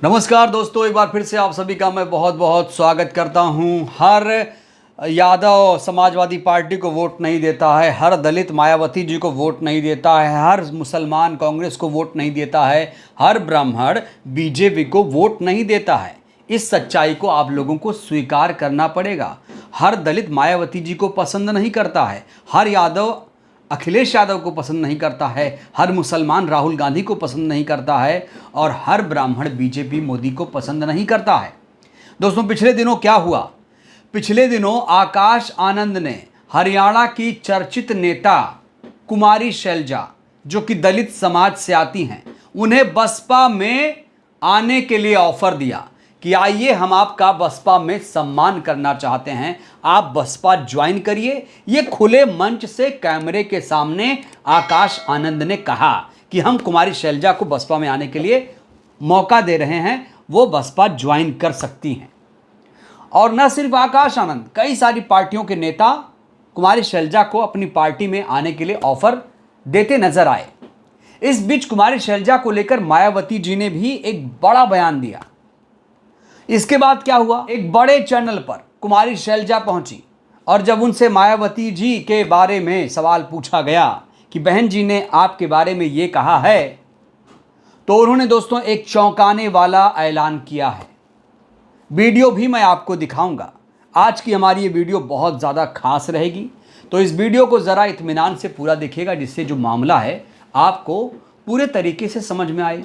नमस्कार दोस्तों, एक बार फिर से आप सभी का मैं बहुत बहुत स्वागत करता हूं। हर यादव समाजवादी पार्टी को वोट नहीं देता है, हर दलित मायावती जी को वोट नहीं देता है, हर मुसलमान कांग्रेस को वोट नहीं देता है, हर ब्राह्मण बीजेपी को वोट नहीं देता है। इस सच्चाई को आप लोगों को स्वीकार करना पड़ेगा। हर दलित मायावती जी को पसंद नहीं करता है, हर यादव अखिलेश यादव को पसंद नहीं करता है, हर मुसलमान राहुल गांधी को पसंद नहीं करता है और हर ब्राह्मण बीजेपी मोदी को पसंद नहीं करता है। दोस्तों, पिछले दिनों क्या हुआ? पिछले दिनों आकाश आनंद ने हरियाणा की चर्चित नेता कुमारी शैलजा, जो कि दलित समाज से आती हैं, उन्हें बसपा में आने के लिए ऑफर दिया कि आइए, हम आपका बसपा में सम्मान करना चाहते हैं, आप बसपा ज्वाइन करिए। ये खुले मंच से कैमरे के सामने आकाश आनंद ने कहा कि हम कुमारी शैलजा को बसपा में आने के लिए मौका दे रहे हैं, वो बसपा ज्वाइन कर सकती हैं। और न सिर्फ आकाश आनंद, कई सारी पार्टियों के नेता कुमारी शैलजा को अपनी पार्टी में आने के लिए ऑफर देते नजर आए। इस बीच कुमारी शैलजा को लेकर मायावती जी ने भी एक बड़ा बयान दिया। इसके बाद क्या हुआ? एक बड़े चैनल पर कुमारी शैलजा पहुंची और जब उनसे मायावती जी के बारे में सवाल पूछा गया कि बहन जी ने आपके बारे में ये कहा है, तो उन्होंने दोस्तों एक चौंकाने वाला ऐलान किया है। वीडियो भी मैं आपको दिखाऊंगा। आज की हमारी ये वीडियो बहुत ज़्यादा खास रहेगी, तो इस वीडियो को ज़रा इत्मीनान से पूरा देखिएगा, जिससे जो मामला है आपको पूरे तरीके से समझ में आए।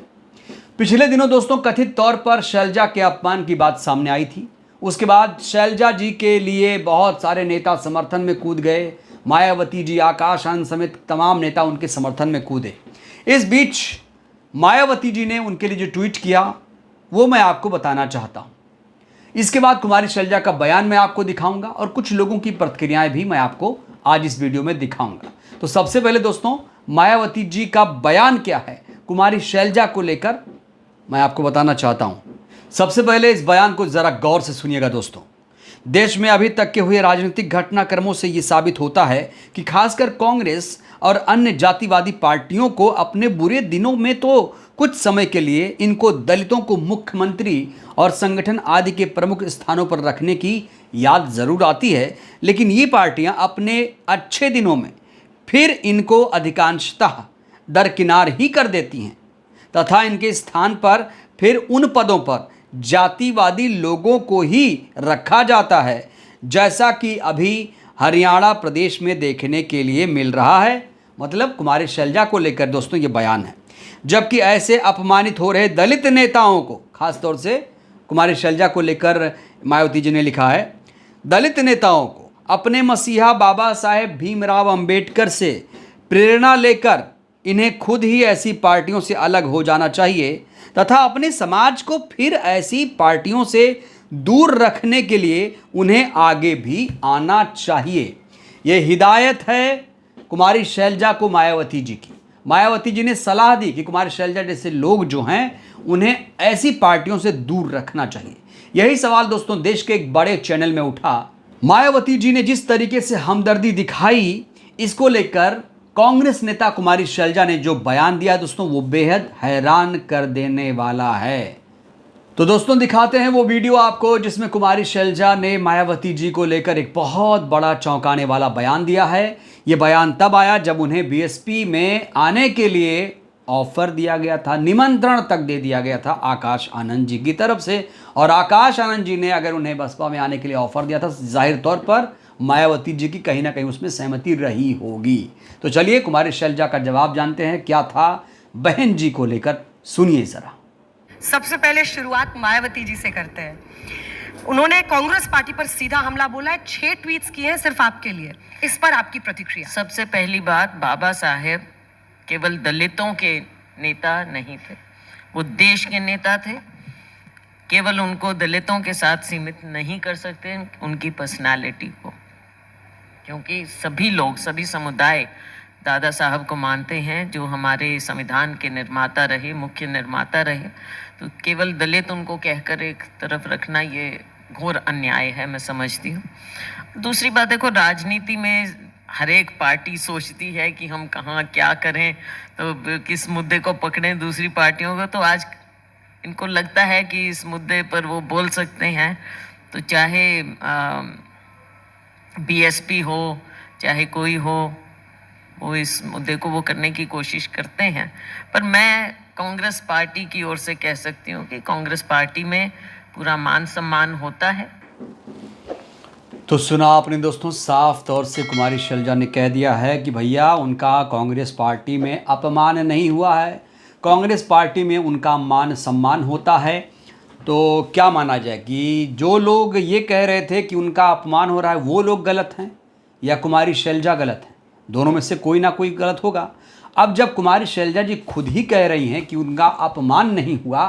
पिछले दिनों दोस्तों कथित तौर पर शैलजा के अपमान की बात सामने आई थी। उसके बाद शैलजा जी के लिए बहुत सारे नेता समर्थन में कूद गए। मायावती जी, आकाश आनंद समेत तमाम नेता उनके समर्थन में कूदे। इस बीच मायावती जी ने उनके लिए जो ट्वीट किया वो मैं आपको बताना चाहता हूँ। इसके बाद कुमारी शैलजा का बयान मैं आपको दिखाऊंगा और कुछ लोगों की प्रतिक्रियाएं भी मैं आपको आज इस वीडियो में दिखाऊंगा। तो सबसे पहले दोस्तों, मायावती जी का बयान क्या है कुमारी शैलजा को लेकर, मैं आपको बताना चाहता हूं। सबसे पहले इस बयान को जरा गौर से सुनिएगा दोस्तों। देश में अभी तक के हुए राजनीतिक घटनाक्रमों से यह साबित होता है कि खासकर कांग्रेस और अन्य जातिवादी पार्टियों को अपने बुरे दिनों में तो कुछ समय के लिए इनको दलितों को मुख्यमंत्री और संगठन आदि के प्रमुख स्थानों पर रखने की याद जरूर आती है, लेकिन ये पार्टियां अपने अच्छे दिनों में फिर इनको अधिकांशतः दरकिनार ही कर देती हैं तथा इनके स्थान पर फिर उन पदों पर जातिवादी लोगों को ही रखा जाता है, जैसा कि अभी हरियाणा प्रदेश में देखने के लिए मिल रहा है। मतलब कुमारी शैलजा को लेकर दोस्तों ये बयान है। जबकि ऐसे अपमानित हो रहे दलित नेताओं को, खास तौर से कुमारी शैलजा को लेकर मायावती जी ने लिखा है, दलित नेताओं को अपने मसीहा बाबा साहेब भीमराव अंबेडकर से प्रेरणा लेकर इन्हें खुद ही ऐसी पार्टियों से अलग हो जाना चाहिए तथा अपने समाज को फिर ऐसी पार्टियों से दूर रखने के लिए उन्हें आगे भी आना चाहिए। ये हिदायत है कुमारी शैलजा को मायावती जी की। मायावती जी ने सलाह दी कि कुमारी शैलजा जैसे लोग जो हैं उन्हें ऐसी पार्टियों से दूर रखना चाहिए। यही सवाल दोस्तों देश के एक बड़े चैनल में उठा। मायावती जी ने जिस तरीके से हमदर्दी दिखाई, इसको लेकर कांग्रेस नेता कुमारी शैलजा ने जो बयान दिया दोस्तों, वो बेहद हैरान कर देने वाला है। तो दोस्तों दिखाते हैं वो वीडियो आपको, जिसमें कुमारी शैलजा ने मायावती जी को लेकर एक बहुत बड़ा चौंकाने वाला बयान दिया है। ये बयान तब आया जब उन्हें बीएसपी में आने के लिए ऑफर दिया गया था, निमंत्रण तक दे दिया गया था आकाश आनंद जी की तरफ से। और आकाश आनंद जी ने अगर उन्हें बसपा में आने के लिए ऑफर दिया था, जाहिर तौर पर मायावती जी की कहीं ना कहीं उसमें सहमति रही होगी। तो चलिए कुमारी शैलजा का जवाब जानते हैं, क्या था बहन जी को लेकर, सुनिए जरा। सबसे पहले शुरुआत मायावती जी से करते हैं। उन्होंने कांग्रेस पार्टी पर सीधा हमला बोला है, 6 ट्वीट्स किए हैं सिर्फ आपके लिए। इस पर आपकी प्रतिक्रिया? सबसे पहली बात, बाबा साहेब केवल दलितों के नेता नहीं थे, वो देश के नेता थे। केवल उनको दलितों के साथ सीमित नहीं कर सकते, उनकी पर्सनालिटी को, क्योंकि सभी लोग, सभी समुदाय दादा साहब को मानते हैं, जो हमारे संविधान के निर्माता रहे, मुख्य निर्माता रहे। तो केवल दलित उनको कहकर एक तरफ रखना ये घोर अन्याय है, मैं समझती हूँ। दूसरी बात, देखो राजनीति में हर एक पार्टी सोचती है कि हम कहाँ क्या करें, तो किस मुद्दे को पकड़ें दूसरी पार्टियों को। तो आज इनको लगता है कि इस मुद्दे पर वो बोल सकते हैं, तो चाहे बीएसपी हो चाहे कोई हो, वो इस मुद्दे को वो करने की कोशिश करते हैं। पर मैं कांग्रेस पार्टी की ओर से कह सकती हूँ कि कांग्रेस पार्टी में पूरा मान सम्मान होता है। तो सुना आपने दोस्तों, साफ तौर से कुमारी शैलजा ने कह दिया है कि भैया उनका कांग्रेस पार्टी में अपमान नहीं हुआ है, कांग्रेस पार्टी में उनका मान सम्मान होता है। तो क्या माना जाए कि जो लोग ये कह रहे थे कि उनका अपमान हो रहा है वो लोग गलत हैं या कुमारी शैलजा गलत हैं? दोनों में से कोई ना कोई गलत होगा। अब जब कुमारी शैलजा जी खुद ही कह रही हैं कि उनका अपमान नहीं हुआ,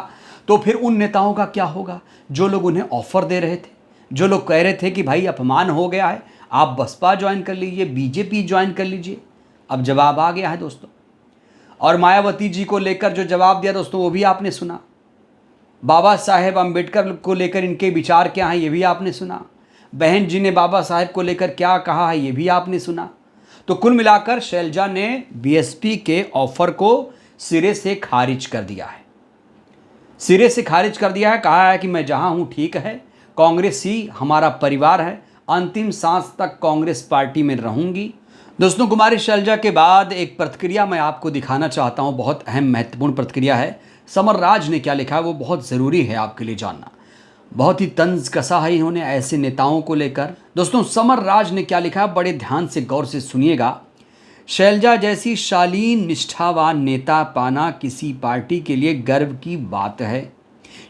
तो फिर उन नेताओं का क्या होगा जो लोग उन्हें ऑफर दे रहे थे, जो लोग कह रहे थे कि भाई अपमान हो गया है, आप बसपा ज्वाइन कर लीजिए, बीजेपी ज्वाइन कर लीजिए। अब जवाब आ गया है दोस्तों। और मायावती जी को लेकर जो जवाब दिया दोस्तों वो भी आपने सुना। बाबा साहेब अम्बेडकर को लेकर इनके विचार क्या हैं ये भी आपने सुना। बहन जी ने बाबा साहेब को लेकर क्या कहा है ये भी आपने सुना। तो कुल मिलाकर शैलजा ने बीएसपी के ऑफर को सिरे से खारिज कर दिया है, सिरे से खारिज कर दिया है। कहा है कि मैं जहां हूं ठीक है, कांग्रेस ही हमारा परिवार है, अंतिम सांस तक कांग्रेस पार्टी में रहूंगी। दोस्तों, कुमारी शैलजा के बाद एक प्रतिक्रिया मैं आपको दिखाना चाहता हूं, बहुत अहम महत्वपूर्ण प्रतिक्रिया है। समर राज ने क्या लिखा है वो बहुत ज़रूरी है आपके लिए जानना। बहुत ही तंज कसा है इन्होंने ऐसे नेताओं को लेकर। दोस्तों, समर राज ने क्या लिखा है बड़े ध्यान से गौर से सुनिएगा। शैलजा जैसी शालीन निष्ठावान नेता पाना किसी पार्टी के लिए गर्व की बात है।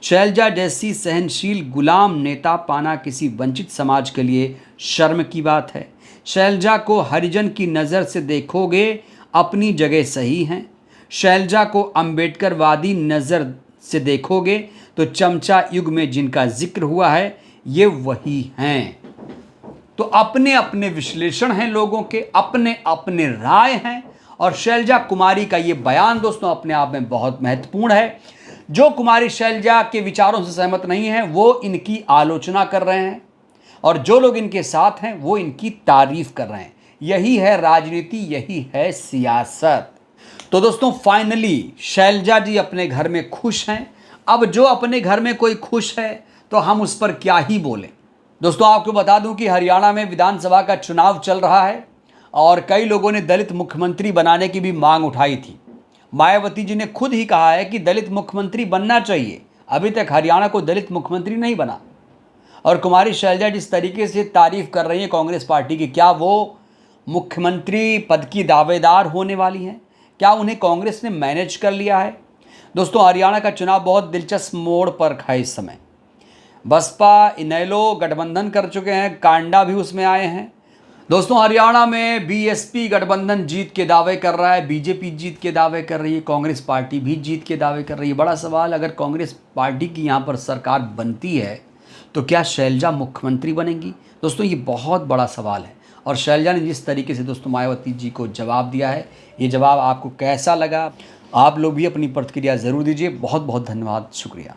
शैलजा जैसी सहनशील गुलाम नेता पाना किसी वंचित समाज के लिए शर्म की बात है। शैलजा को हरिजन की नज़र से देखोगे अपनी जगह सही हैं। शैलजा को अंबेडकरवादी नज़र से देखोगे तो चमचा युग में जिनका जिक्र हुआ है ये वही हैं। तो अपने अपने विश्लेषण हैं लोगों के, अपने अपने राय हैं। और शैलजा कुमारी का ये बयान दोस्तों अपने आप में बहुत महत्वपूर्ण है। जो कुमारी शैलजा के विचारों से सहमत नहीं हैं वो इनकी आलोचना कर रहे हैं, और जो लोग इनके साथ हैं वो इनकी तारीफ कर रहे हैं। यही है राजनीति, यही है सियासत। तो दोस्तों, फाइनली शैलजा जी अपने घर में खुश हैं। अब जो अपने घर में कोई खुश है तो हम उस पर क्या ही बोलें। दोस्तों, आपको बता दूं कि हरियाणा में विधानसभा का चुनाव चल रहा है और कई लोगों ने दलित मुख्यमंत्री बनाने की भी मांग उठाई थी। मायावती जी ने खुद ही कहा है कि दलित मुख्यमंत्री बनना चाहिए। अभी तक हरियाणा को दलित मुख्यमंत्री नहीं बना। और कुमारी शैलजा जिस तरीके से तारीफ कर रही है कांग्रेस पार्टी की, क्या वो मुख्यमंत्री पद की दावेदार होने वाली हैं? क्या उन्हें कांग्रेस ने मैनेज कर लिया है? दोस्तों, हरियाणा का चुनाव बहुत दिलचस्प मोड़ पर है इस समय। बसपा इनेलो गठबंधन कर चुके हैं, कांडा भी उसमें आए हैं। दोस्तों, हरियाणा में बीएसपी गठबंधन जीत के दावे कर रहा है, बीजेपी जीत के दावे कर रही है, कांग्रेस पार्टी भी जीत के दावे कर रही है। बड़ा सवाल, अगर कांग्रेस पार्टी की यहाँ पर सरकार बनती है तो क्या शैलजा मुख्यमंत्री बनेंगी? दोस्तों, ये बहुत बड़ा सवाल है। और शैलजा ने जिस तरीके से दोस्तों मायावती जी को जवाब दिया है, ये जवाब आपको कैसा लगा? आप लोग भी अपनी प्रतिक्रिया ज़रूर दीजिए। बहुत बहुत धन्यवाद, शुक्रिया।